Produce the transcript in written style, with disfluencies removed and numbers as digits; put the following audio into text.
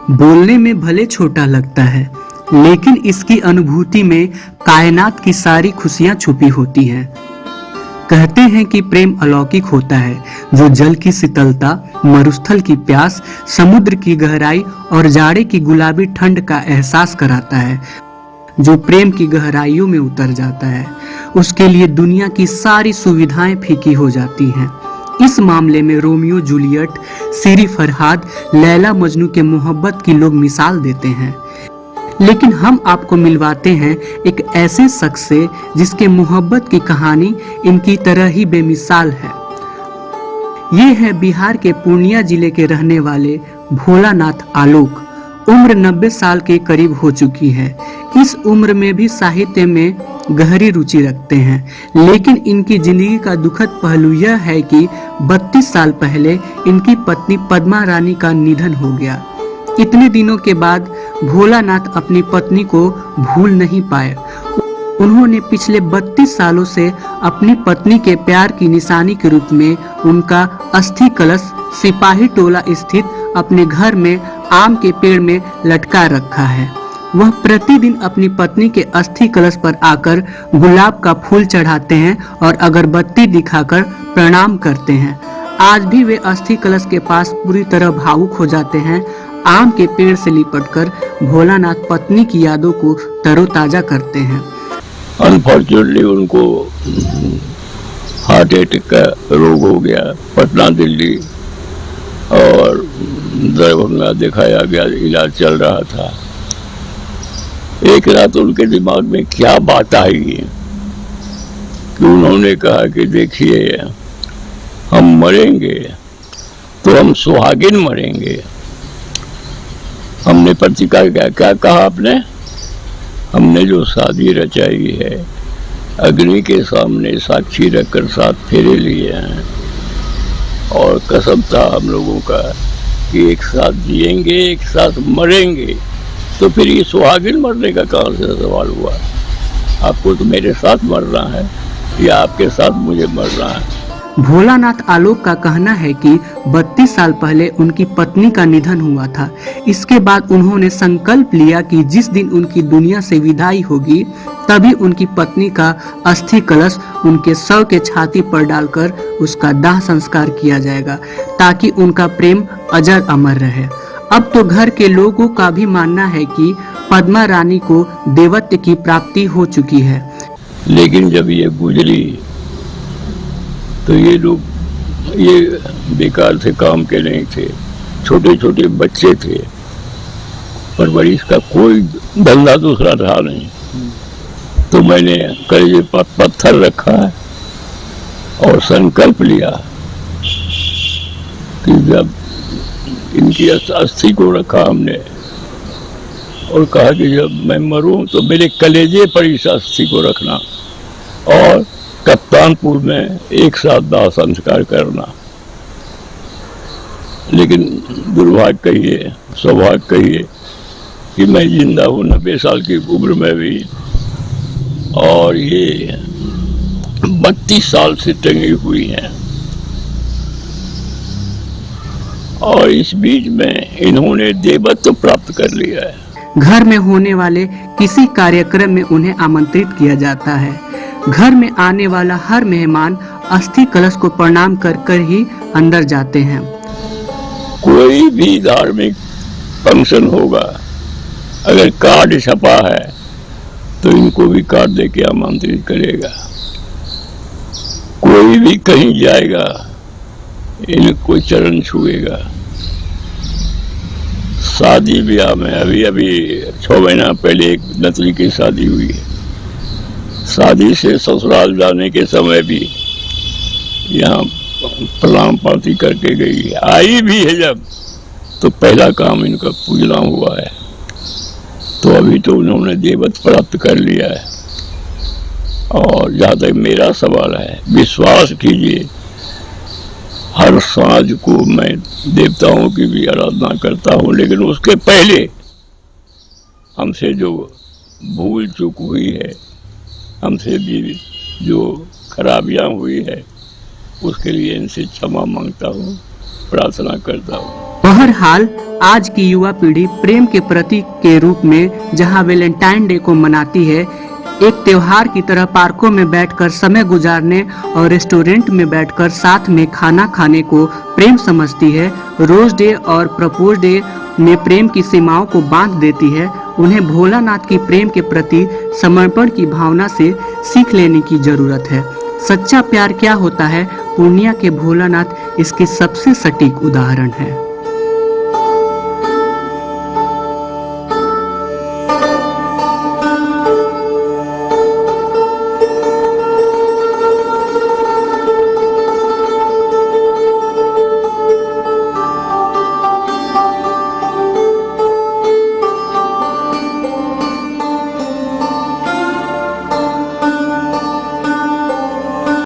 बोलने में भले छोटा लगता है, लेकिन इसकी अनुभूति में कायनात की सारी खुशियां छुपी होती हैं। कहते हैं कि प्रेम अलौकिक होता है, जो जल की शीतलता, मरुस्थल की प्यास, समुद्र की गहराई और जाड़े की गुलाबी ठंड का एहसास कराता है। जो प्रेम की गहराइयों में उतर जाता है, उसके लिए दुनिया की सारी सुविधाएं फीकी हो जाती हैं। इस मामले में रोमियो जूलियट, सीरी फरहाद, लैला मजनू के मोहब्बत की लोग मिसाल देते हैं। लेकिन हम आपको मिलवाते हैं एक ऐसे शख्स से जिसके मोहब्बत की कहानी इनकी तरह ही बेमिसाल है। ये है बिहार के पूर्णिया जिले के रहने वाले भोलानाथ आलोक। उम्र 90 साल के करीब हो चुकी है। इस उम्र में भी साहित्य में गहरी रुचि रखते हैं, लेकिन इनकी जिंदगी का दुखद पहलू यह है कि 32 साल पहले इनकी पत्नी पद्मा रानी का निधन हो गया। इतने दिनों के बाद भोलानाथ अपनी पत्नी को भूल नहीं पाए। उन्होंने पिछले 32 सालों से अपनी पत्नी के प्यार की निशानी के रूप में उनका अस्थि कलश सिपाही टोला स्थित अपने घर में आम के पेड़ में लटका रखा है। वह प्रतिदिन अपनी पत्नी के अस्थि कलश पर आकर गुलाब का फूल चढ़ाते हैं और अगरबत्ती दिखाकर प्रणाम करते हैं। आज भी वे अस्थि कलश के पास पूरी तरह भावुक हो जाते हैं। आम के पेड़ से लिपटकर भोलानाथ पत्नी की यादों को तरोताजा करते हैं। अनफॉर्चुनेटली उनको हार्ट अटैक का रोग हो गया। पटना, दिल्ली और दरभंगा दिखाया गया, इलाज चल रहा था। एक रात उनके दिमाग में क्या बात आई कि उन्होंने कहा कि देखिए, हम मरेंगे तो हम सुहागिन मरेंगे। हमने प्रतिकार क्या कहा आपने? हमने जो शादी रचाई है, अग्नि के सामने साक्षी रखकर 7 फेरे लिए हैं और कसम था हम लोगों का कि एक साथ जिएंगे, एक साथ मरेंगे। तो फिर ये सुहागिन मरने का कहाँ से सवाल हुआ? आपको तो मेरे साथ मरना है या आपके साथ मुझे मरना है? भोलानाथ आलोक का कहना है कि 32 साल पहले उनकी पत्नी का निधन हुआ था। इसके बाद उन्होंने संकल्प लिया कि जिस दिन उनकी दुनिया से विदाई होगी, तभी उनकी पत्नी का अस्थि कलश उनके शव के छाती पर डालकर उसका दाह संस्कार किया जाएगा, ताकि उनका प्रेम अजर अमर रहे। अब तो घर के लोगों का भी मानना है कि पद्मा रानी को देवत्व की प्राप्ति हो चुकी है। लेकिन जब ये गुजरी तो ये लोग ये बेकार से काम के नहीं थे। छोटे छोटे बच्चे थे, परवरिश का कोई धंधा दूसरा था नहीं। तो मैंने कलेजे पर पत्थर रखा और संकल्प लिया कि जब इनकी अस्थि को रखा हमने और कहा कि जब मैं मरूं तो मेरे कलेजे पर इस अस्थि को रखना और कप्तानपुर में एक साथ दाह संस्कार करना। लेकिन दुर्भाग्य कहिए, सौभाग्य कहिए कि मैं जिंदा हूँ 90 साल की उम्र में भी, और ये 32 साल से टंगी हुई हैं। और इस बीच में इन्होंने देवत्व प्राप्त कर लिया है। घर में होने वाले किसी कार्यक्रम में उन्हें आमंत्रित किया जाता है। घर में आने वाला हर मेहमान अस्थि कलश को प्रणाम कर कर ही अंदर जाते हैं। कोई भी धार्मिक फंक्शन होगा, अगर कार्ड छपा है तो इनको भी कार्ड देके आमंत्रित करेगा। कोई भी कहीं जाएगा, इनको चरण छुएगा। शादी ब्याह में अभी 6 महीना पहले एक नतली की शादी हुई है। शादी से ससुराल जाने के समय भी यहाँ प्रणाम पाती करके गई। आई भी है जब, तो पहला काम इनका पूजना हुआ है। तो अभी तो उन्होंने देवत्व प्राप्त कर लिया है। और जहाँ तक मेरा सवाल है, विश्वास कीजिए, हर सांझ को मैं देवताओं की भी आराधना करता हूँ, लेकिन उसके पहले हमसे जो भूल चूक हुई है, हमसे भी जो खराबियाँ हुई है, उसके लिए इनसे क्षमा मांगता हूँ, प्रार्थना करता हूँ। बहरहाल आज की युवा पीढ़ी प्रेम के प्रतीक के रूप में जहां वैलेंटाइन डे को मनाती है, एक त्योहार की तरह पार्कों में बैठकर समय गुजारने और रेस्टोरेंट में बैठकर साथ में खाना खाने को प्रेम समझती है, रोज डे और प्रपोज डे में प्रेम की सीमाओं को बांध देती है। उन्हें भोलानाथ की प्रेम के प्रति समर्पण की भावना से सीख लेने की जरूरत है। सच्चा प्यार क्या होता है, पूर्णिया के भोलानाथ इसके सबसे सटीक उदाहरण है।